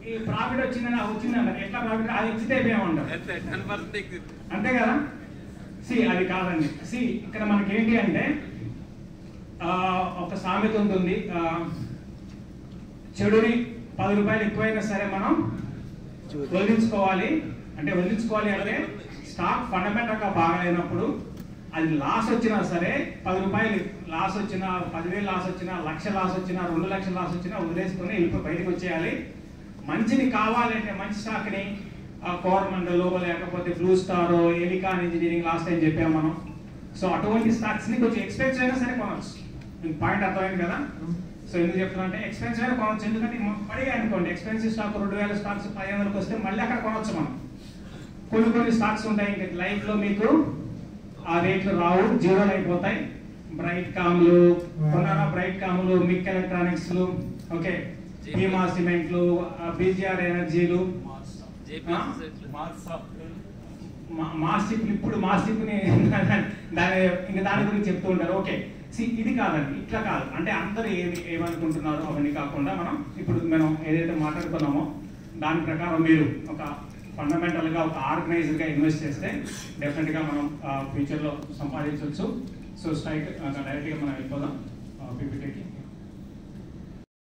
ఈ ప్రాఫిట్ వచ్చిందంటారు. ఎట్లా ప్రాఫిట్? అది ఎగ్జిట్ అయిపోయామంటారు, అంతే కదా. అది కాదండి. ఇక్కడ మనకి ఏంటి అంటే ఒక సామెత ఉంటుంది, చెడుని 10 రూపాయలు ఎక్కువైనా సరే మనం వదిలించుకోవాలి. అంటే స్టాక్ ఫండమెంటల్గా బాగాలేనప్పుడు అది లాస్ వచ్చినా సరే, 10 రూపాయలు లాస్ వచ్చినా, 10,000 లాస్ వచ్చినా, 1,00,000 లాస్ వచ్చినా, 2 లక్షల లాస్ వచ్చినా వదిలేసుకొని బయటకు వచ్చేయాలి. మంచిని కావాలంటే మంచి స్టాక్ని కోరమండలో లేకపోతే blue star, Elecon engineering last time చెప్పాము మనం. సో అటువంటి స్టాక్స్ని కొంచెం ఎక్స్పెన్సివ్ అయినా సరే కొనవచ్చు. మీకు పాయింట్ అర్థమైంది కదా. సో ఎందుకు చెప్తున్నా అంటే ఎక్స్పెన్సివ్ అయినా కొనవచ్చు. ఎందుకంటే పడిగా అనుకోండి, ఎక్స్పెన్సివ్ స్టాక్ 2,000 స్టాక్స్ 500కి వస్తే మళ్ళీ అక్కడ కొనవచ్చు మనం. కొన్ని స్టాక్స్ ఉంటాయి ఇంకా లైఫ్లో మీకు ఆ రేట్లు రావు, జీరోలు అయిపోతాయి. బ్రైట్ కామ్లు కొన్నారా? బ్రైట్ కామ్లు, మిక్ ఎలక్ట్రానిక్స్లు, ఓకే, భీమా సిమెంట్లు, బీజీఆర్ ఎనర్జీలు, మాస్టిప్లు. ఇప్పుడు మాస్టిప్ని దాని గురించి చెప్తూ ఉంటారు. ఓకే, ఇది కాదండి, ఇట్లా కాదు. అంటే అందరూ ఏమనుకుంటున్నారో అవన్నీ కాకుండా మనం ఏదైతే మాట్లాడుకున్నామో దాని ప్రకారం మీరు ఒక ఫండమెంటల్గా ఒక ఆర్గనైజ్డ్గా ఇన్వెస్ట్ చేస్తే డెఫినెట్గా మనం ఫ్యూచర్లో సంపాదించవచ్చు. సో డైరెక్ట్గా మనం వెళ్ళిపోదాం పీపీటీకి.